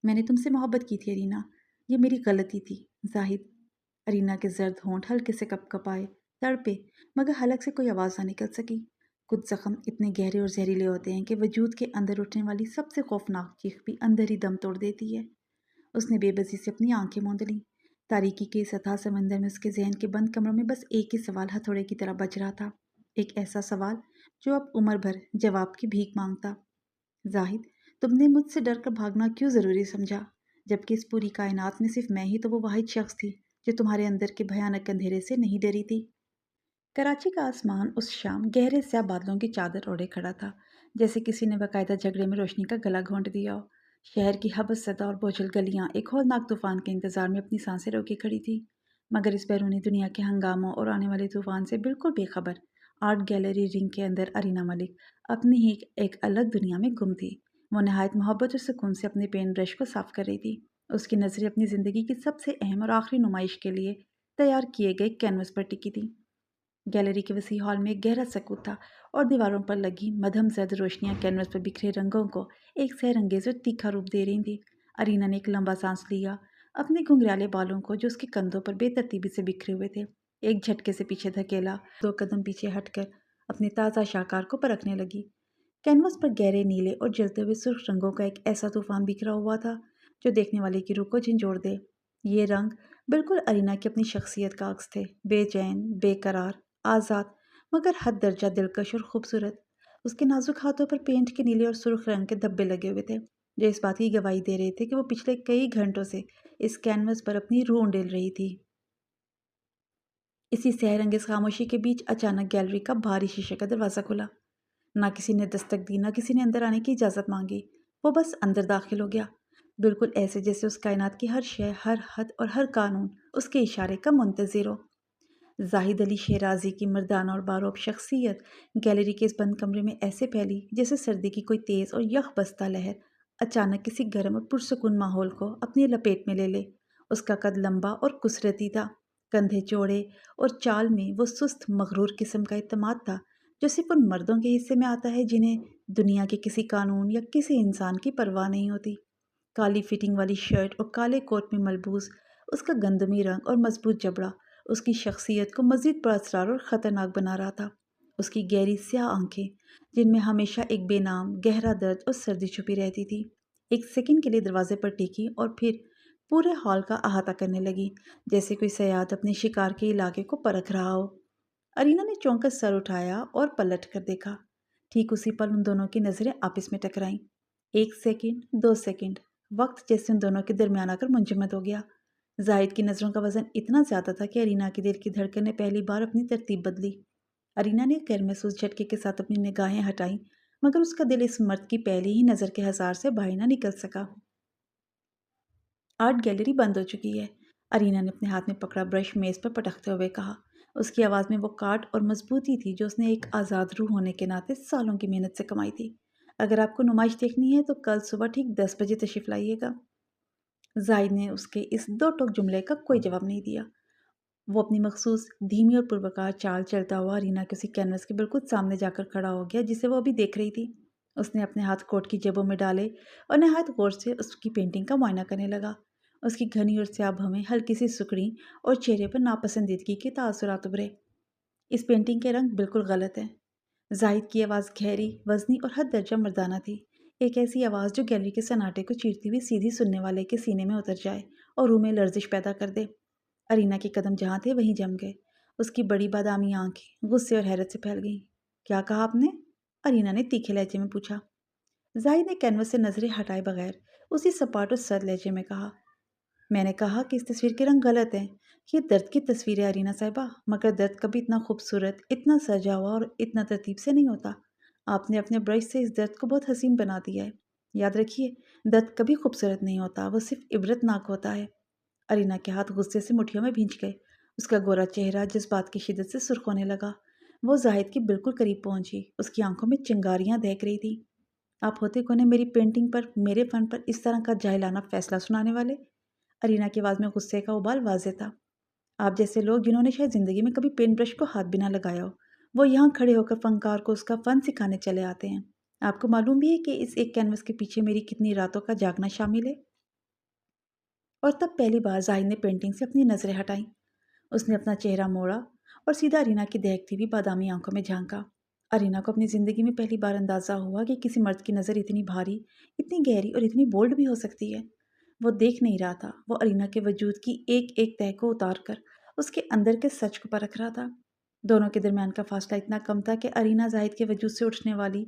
میں نے تم سے محبت کی تھی ارینا، یہ میری غلطی تھی۔ زاہد، ارینا کے زرد ہونٹ ہلکے سے کپ کپائے، تڑپے، مگر حلق سے کوئی آواز نہ نکل سکی۔ کچھ زخم اتنے گہرے اور زہریلے ہوتے ہیں کہ وجود کے اندر اٹھنے والی سب سے خوفناک چیخ بھی اندر ہی دم توڑ دیتی ہے۔ اس نے بے بسی سے اپنی آنکھیں موند لیں۔ تاریکی کے اس اتھاہ سمندر میں اس کے ذہن کے بند کمروں میں بس ایک ہی سوال ہتھوڑے کی طرح بج رہا تھا، ایک ایسا سوال جو اب عمر بھر جواب کی بھیک مانگتا۔ زاہد، تم نے مجھ سے ڈر کر بھاگنا کیوں ضروری سمجھا؟ جبکہ اس پوری کائنات میں صرف میں ہی تو وہ واحد شخص تھی جو تمہارے اندر کے بھیانک اندھیرے سے نہیں ڈری تھی۔ کراچی کا آسمان اس شام گہرے سیاہ بادلوں کی چادر اوڑھے کھڑا تھا، جیسے کسی نے باقاعدہ جھگڑے میں روشنی کا گلا گھونٹ دیا ہو۔ شہر کی حبس زدہ اور بوجھل گلیاں ایک ہولناک طوفان کے انتظار میں اپنی سانسیں روکے کھڑی تھی، مگر اس بیرونی دنیا کے ہنگاموں اور آنے والے طوفان سے بالکل بے خبر آرٹ گیلری رنگ کے اندر ارینا ملک اپنی ہی ایک الگ دنیا میں گم تھی۔ وہ نہایت محبت اور سکون سے اپنے پین برش کو صاف کر رہی تھی۔ اس کی نظریں اپنی زندگی کی سب سے اہم اور آخری نمائش کے لیے تیار کیے گئے کینوس پر ٹکی تھی۔ گیلری کے وسیع ہال میں ایک گہرا سکوت تھا اور دیواروں پر لگی مدھم زرد روشنیاں کینوس پر بکھرے رنگوں کو ایک سحر انگیز اور تیکھا روپ دے رہی تھیں۔ ارینا نے ایک لمبا سانس لیا، اپنے گھنگریالے بالوں کو جو اس کے کندھوں پر بے ترتیبی سے بکھرے ہوئے تھے ایک جھٹکے سے پیچھے دھکیلا، 2 قدم پیچھے ہٹ کر اپنے تازہ شاہکار کو پرکھنے لگی۔ کینوس پر گہرے نیلے اور جلتے ہوئے سرخ رنگوں کا ایک ایسا طوفان بکھرا ہوا تھا جو دیکھنے والے کی روح کو جھنجھوڑ دے۔ یہ رنگ بالکل ارینا کی اپنی شخصیت کا عکس تھے، بے چین، بے قرار، آزاد، مگر حد درجہ دلکش اور خوبصورت۔ اس کے نازک ہاتھوں پر پینٹ کے نیلے اور سرخ رنگ کے دھبے لگے ہوئے تھے جو اس بات کی گواہی دے رہے تھے کہ وہ پچھلے کئی گھنٹوں سے اس کینوس پر اپنی روح انڈیل رہی تھی۔ اسی سحر انگیز خاموشی کے بیچ اچانک گیلری کا بھاری شیشے کا دروازہ کھلا۔ نہ کسی نے دستک دی، نہ کسی نے اندر آنے کی اجازت مانگی، وہ بس اندر داخل ہو گیا، بالکل ایسے جیسے اس کائنات کی ہر شے، ہر حد اور ہر قانون اس کے اشارے کا منتظر ہو۔ زاہد علی شیرازی کی مردانہ اور باروب شخصیت گیلری کے اس بند کمرے میں ایسے پھیلی جیسے سردی کی کوئی تیز اور یخ بستہ لہر اچانک کسی گرم اور پرسکون ماحول کو اپنی لپیٹ میں لے لے۔ اس کا قد لمبا اور کثرتی تھا، کندھے چوڑے، اور چال میں وہ سست مغرور قسم کا اعتماد تھا جو صرف ان مردوں کے حصے میں آتا ہے جنہیں دنیا کے کسی قانون یا کسی انسان کی پرواہ نہیں ہوتی۔ کالی فٹنگ والی شرٹ اور کالے کوٹ میں ملبوس اس کا گندمی رنگ اور مضبوط جبڑا اس کی شخصیت کو مزید پراسرار اور خطرناک بنا رہا تھا۔ اس کی گہری سیاہ آنکھیں جن میں ہمیشہ ایک بے نام گہرا درد اور سردی چھپی رہتی تھی، ایک سیکنڈ کے لیے دروازے پر ٹکی اور پھر پورے ہال کا احاطہ کرنے لگی جیسے کوئی صیاد اپنے شکار کے علاقے کو پرکھ رہا ہو۔ ارینا نے چونک کر سر اٹھایا اور پلٹ کر دیکھا۔ ٹھیک اسی پل ان دونوں کی نظریں آپس میں ٹکرائیں۔ 1 سیکنڈ، 2 سیکنڈ، وقت جیسے ان دونوں کے درمیان آ کر منجمد ہو گیا۔ زاہد کی نظروں کا وزن اتنا زیادہ تھا کہ ارینا کے دل کی دھڑکن نے پہلی بار اپنی ترتیب بدلی۔ ارینا نے غیر محسوس جھٹکے کے ساتھ اپنی نگاہیں ہٹائیں، مگر اس کا دل اس مرد کی پہلی ہی نظر کے ہزار سے باہر نہ نکل سکا۔ آرٹ گیلری بند ہو چکی ہے، ارینا نے اپنے ہاتھ میں پکڑا برش میز پر پٹکتے ہوئے کہا۔ اس کی آواز میں وہ کاٹ اور مضبوطی تھی جو اس نے ایک آزاد روح ہونے کے ناطے سالوں کی محنت سے کمائی تھی۔ اگر آپ کو نمائش دیکھنی ہے تو کل صبح ٹھیک 10 بجے تشریف لائیے گا۔ زاہد نے اس کے اس 2 ٹوک جملے کا کوئی جواب نہیں دیا۔ وہ اپنی مخصوص دھیمی اور پروکار چال چلتا ہوا ارینا کے اسی کینوس کے بالکل سامنے جا کر کھڑا ہو گیا جسے وہ ابھی دیکھ رہی تھی۔ اس نے اپنے ہاتھ کوٹ کی جیبوں میں ڈالے اور نہایت غور سے اس کی پینٹنگ کا معائنہ کرنے لگا۔ اس کی گھنی اور سیاہ بھویں ہلکی سی سکڑیں اور چہرے پر ناپسندیدگی کے تاثرات ابھرے۔ اس پینٹنگ کے رنگ بالکل غلط ہیں۔ زاہد کی آواز گہری، وزنی اور حد درجہ مردانہ تھی، ایک ایسی آواز جو گیلری کے سناٹے کو چیرتی ہوئی سیدھی سننے والے کے سینے میں اتر جائے اور روح میں لرزش پیدا کر دے۔ ارینا کے قدم جہاں تھے وہیں جم گئے، اس کی بڑی بادامی آنکھیں غصے اور حیرت سے پھیل گئیں۔ کیا کہا آپ نے؟ ارینا نے تیکھے لہجے میں پوچھا۔ زاہد نے کینوس سے نظریں ہٹائے بغیر اسی سپاٹ اور سرد لہجے میں کہا، میں نے کہا کہ اس تصویر کے رنگ غلط ہیں۔ یہ درد کی تصویر ہے ارینا صاحبہ، مگر درد کبھی اتنا خوبصورت، اتنا سجا ہوا اور اتنا ترتیب سے نہیں ہوتا۔ آپ نے اپنے برش سے اس درد کو بہت حسین بنا دیا ہے۔ یاد رکھیے، درد کبھی خوبصورت نہیں ہوتا، وہ صرف عبرت ناک ہوتا ہے۔ ارینا کے ہاتھ غصے سے مٹھیوں میں بھینچ گئے، اس کا گورا چہرہ جذبات کی شدت سے سرخ ہونے لگا۔ وہ زاہد کے بالکل قریب پہنچی، اس کی آنکھوں میں چنگاریاں دہک رہی تھیں۔ آپ ہوتے کون ہیں میری پینٹنگ پر، میرے فن پر اس طرح کا جاہلانہ فیصلہ سنانے والے؟ ارینا کی آواز میں غصے کا ابال واضح تھا۔ آپ جیسے لوگ جنہوں نے شاید زندگی میں کبھی پینٹ برش کو ہاتھ بھی نہ لگایا ہو، وہ یہاں کھڑے ہو کر فنکار کو اس کا فن سکھانے چلے آتے ہیں۔ آپ کو معلوم بھی ہے کہ اس ایک کینوس کے پیچھے میری کتنی راتوں کا جاگنا شامل ہے؟ اور تب پہلی بار زاہد نے پینٹنگ سے اپنی نظریں ہٹائیں۔ اس نے اپنا چہرہ موڑا اور سیدھا ارینا کی دیکھتی ہوئی بادامی آنکھوں میں جھانکا۔ ارینا کو اپنی زندگی میں پہلی بار اندازہ ہوا کہ کسی مرد کی نظر اتنی بھاری، اتنی گہری اور اتنی بولڈ بھی ہو سکتی ہے۔ وہ دیکھ نہیں رہا تھا، وہ ارینا کے وجود کی ایک ایک تہہ کو اتار کر اس کے اندر کے سچ کو پرکھ رہا تھا۔ دونوں کے درمیان کا فاصلہ اتنا کم تھا کہ ارینا زاہد کے وجود سے اٹھنے والی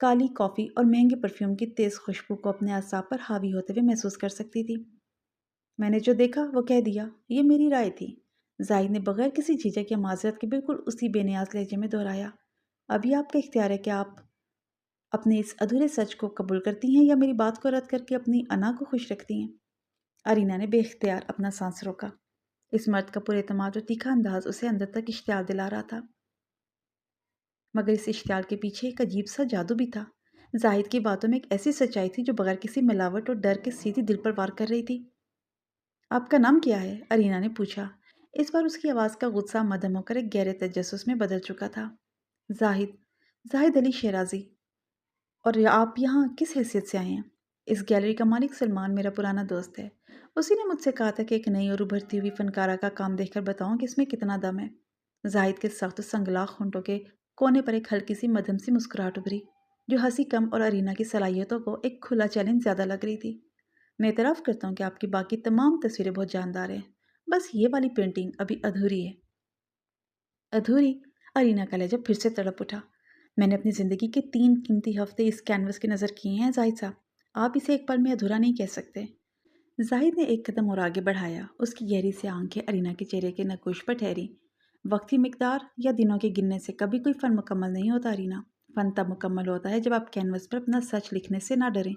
کالی کافی اور مہنگے پرفیوم کی تیز خوشبو کو اپنے اعصاب پر حاوی ہوتے ہوئے محسوس کر سکتی تھی۔ میں نے جو دیکھا وہ کہہ دیا، یہ میری رائے تھی، زاہد نے بغیر کسی جھجک یا معذرت کے بالکل اسی بے نیاز لہجے میں دہرایا۔ ابھی آپ کا اختیار ہے کہ آپ اپنے اس ادھورے سچ کو قبول کرتی ہیں یا میری بات کو رد کر کے اپنی انا کو خوش رکھتی ہیں۔ ارینا نے بے اختیار اپنا سانس روکا۔ اس مرد کا پر اعتماد اور تیکھا انداز اسے اندر تک اشتعال دلا رہا تھا، مگر اس اشتعال کے پیچھے ایک عجیب سا جادو بھی تھا۔ زاہد کی باتوں میں ایک ایسی سچائی تھی جو بغیر کسی ملاوٹ اور ڈر کے سیدھی دل پر وار کر رہی تھی۔ آپ کا نام کیا ہے؟ ارینا نے پوچھا۔ اس بار اس کی آواز کا غصہ مدھم ہو کر ایک گہرے تجسس میں بدل چکا تھا۔ زاہد، زاہد علی شیرازی۔ اور آپ یہاں کس حیثیت سے آئے ہیں؟ اس گیلری کا مالک سلمان میرا پرانا دوست ہے۔ اسی نے مجھ سے کہا تھا کہ ایک نئی اور ابھرتی ہوئی فنکارہ کا کام دیکھ کر بتاؤں کہ اس میں کتنا دم ہے۔ زاہد کے سخت و سنگلاخ ہونٹوں کے کونے پر ایک ہلکی سی مدھم سی مسکراہٹ ابھری، جو ہنسی کم اور ارینا کی صلاحیتوں کو ایک کھلا چیلنج زیادہ لگ رہی تھی۔ میں اعتراف کرتا ہوں کہ آپ کی باقی تمام تصویریں بہت جاندار ہیں، بس یہ والی پینٹنگ ابھی ادھوری ہے۔ ادھوری؟ ارینا کا لہجہ پھر سے تڑپ اٹھا۔ میں نے اپنی زندگی کے 3 قیمتی ہفتے اس کینوس کی نظر کیے ہیں زاہد صاحب، آپ اسے ایک پل میں ادھورا نہیں کہہ سکتے۔ زاہد نے ایک قدم اور آگے بڑھایا، اس کی گہری سی آنکھیں ارینا کے چہرے کے نقوش پر ٹھہری۔ وقتی مقدار یا دنوں کے گننے سے کبھی کوئی فن مکمل نہیں ہوتا ارینا، فن تب مکمل ہوتا ہے جب آپ کینوس پر اپنا سچ لکھنے سے نہ ڈریں۔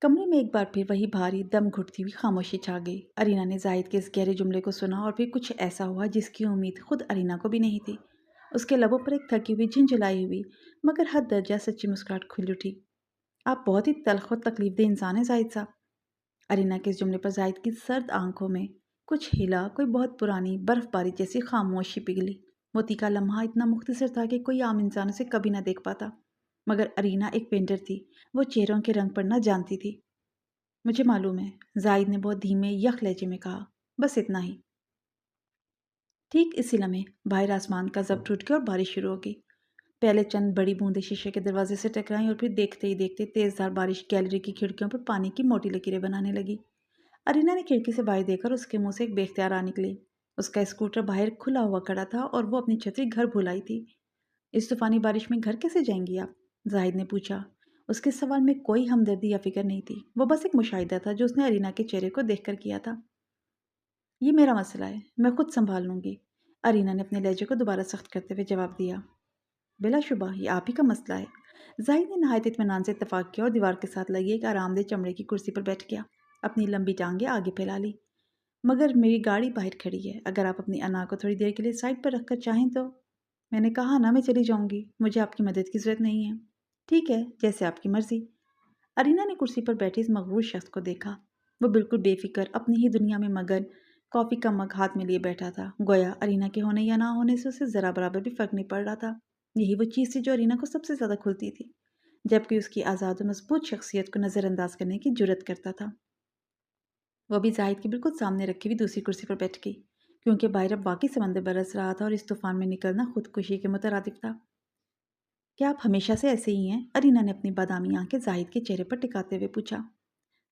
کمرے میں ایک بار پھر وہی بھاری دم گھٹتی ہوئی خاموشی چھا گئی۔ ارینا نے زاہد کے اس گہرے جملے کو سنا اور پھر کچھ ایسا ہوا جس کی امید خود ارینا کو بھی نہیں تھی۔ اس کے لبوں پر ایک تھکی ہوئی جھنجھلائی ہوئی مگر حد درجہ سچی مسکراہٹ کھل اٹھی۔ آپ بہت ہی تلخ و تکلیف دہ انسان ہیں زاہد صاحب۔ ارینا کے اس جملے پر زاہد کی سرد آنکھوں میں کچھ ہلا، کوئی بہت پرانی برف باری جیسی خاموشی پگھلی۔ موتی کا لمحہ اتنا مختصر تھا کہ کوئی عام انسان اسے کبھی نہ دیکھ پاتا، مگر ارینا ایک پینٹر تھی، وہ چہروں کے رنگ پڑھنا جانتی تھی۔ مجھے معلوم ہے، زاہد نے بہت دھیمے یک لہجے میں کہا، بس اتنا ہی۔ ٹھیک اسی لمحے باہر آسمان کا ضبط ٹوٹ گیا اور بارش شروع ہو گئی۔ پہلے چند بڑی بوندیں شیشے کے دروازے سے ٹکرائیں اور پھر دیکھتے ہی دیکھتے تیز دھار بارش گیلری کی کھڑکیوں پر پانی کی موٹی لکیریں بنانے لگی۔ ارینا نے کھڑکی سے باہر دیکھ کر اس کے منہ سے ایک بے اختیار آ نکلی۔ اس کا اسکوٹر باہر کھلا ہوا کھڑا تھا اور وہ اپنی چھتری گھر بھول آئی تھی۔ اس طوفانی بارش میں گھر کیسے جائیں گی آپ؟ زاہد نے پوچھا۔ اس کے سوال میں کوئی ہمدردی یا فکر نہیں تھی، وہ بس ایک مشاہدہ تھا جو اس نے ارینا کے چہرے کو دیکھ کر کیا تھا۔ یہ میرا مسئلہ ہے، میں خود سنبھال لوں گی، ارینا نے اپنے لہجے کو دوبارہ سخت کرتے ہوئے جواب دیا۔ بلا شبہ یہ آپ ہی کا مسئلہ ہے۔ زاہد نے نہایت اطمینان سے اتفاق کیا اور دیوار کے ساتھ لگی ایک آرام دہ چمڑے کی کرسی پر بیٹھ گیا، اپنی لمبی ٹانگیں آگے پھیلا لی۔ مگر میری گاڑی باہر کھڑی ہے، اگر آپ اپنی انا کو تھوڑی دیر کے لیے سائڈ پر رکھ کر چاہیں تو۔ میں نے کہا نا، میں چلی جاؤں گی، مجھے آپ کی مدد کی ضرورت نہیں ہے۔ ٹھیک ہے، جیسے آپ کی مرضی۔ ارینا نے کرسی پر بیٹھے اس مغرور شخص کو دیکھا۔ وہ بالکل بے فکر اپنی ہی دنیا میں مگن، کافی کا مگ ہاتھ میں لیے بیٹھا تھا، گویا ارینا کے ہونے یا نہ ہونے سے اسے ذرا برابر بھی فرق نہیں پڑ رہا تھا۔ یہی وہ چیز تھی جو ارینا کو سب سے زیادہ کھلتی تھی، جبکہ اس کی آزاد و مضبوط شخصیت کو نظر انداز کرنے کی جرات کرتا تھا۔ وہ بھی زاہد کے بالکل سامنے رکھی ہوئی دوسری کرسی پر بیٹھ گئی، کیونکہ باہر اب واقعی سمندر برس رہا تھا اور اس طوفان میں نکلنا خودکشی کے مترادف تھا۔ کیا آپ ہمیشہ سے ایسے ہی ہیں؟ ارینا نے اپنی بادامی آنکھیں زاہد کے چہرے پر ٹکاتے ہوئے پوچھا۔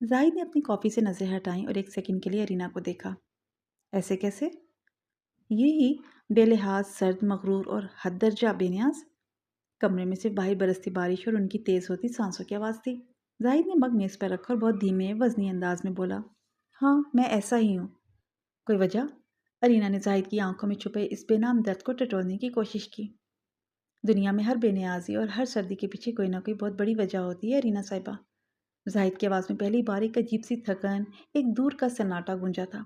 زاہد نے اپنی کافی سے نظریں ہٹائیں اور ایک سیکنڈ کے لیے ارینا کو دیکھا۔ ایسے کیسے؟ یہی بے لحاظ، سرد، مغرور اور حد درجہ بے نیاز۔ کمرے میں صرف باہر برستی بارش اور ان کی تیز ہوتی سانسوں کی آواز تھی۔ زاہد نے مگ میز پر رکھا اور بہت دھیمے وزنی انداز میں بولا، ہاں میں ایسا ہی ہوں۔ کوئی وجہ؟ ارینا نے زاہد کی آنکھوں میں چھپے اس بے نام درد کو ٹٹولنے کی کوشش کی۔ دنیا میں ہر بے نیازی اور ہر سردی کے پیچھے کوئی نہ کوئی بہت بڑی وجہ ہوتی ہے ارینا صاحبہ۔ زاہد کی آواز میں پہلی بار ایک عجیب سی تھکن، ایک دور کا سناٹا گونجا تھا،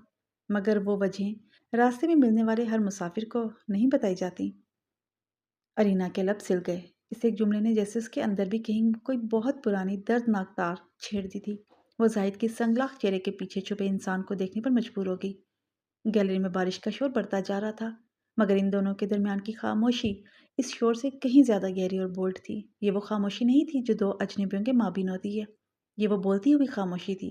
مگر وہ وجہیں راستے میں ملنے والے ہر مسافر کو نہیں بتائی جاتی۔ ارینا کے لب سل گئے۔ اس ایک جملے نے جیسے اس کے اندر بھی کہیں کوئی بہت پرانی دردناک تار چھیڑ دی تھی۔ وہ زاہد کے سنگلاخ چہرے کے پیچھے چھپے انسان کو دیکھنے پر مجبور ہو گئی۔ گیلری میں بارش کا شور بڑھتا جا رہا تھا، مگر ان دونوں کے درمیان کی خاموشی اس شور سے کہیں زیادہ گہری اور بولڈ تھی۔ یہ وہ خاموشی نہیں تھی جو دو اجنبیوں کے مابین ہوتی ہے، یہ وہ بولتی ہوئی خاموشی تھی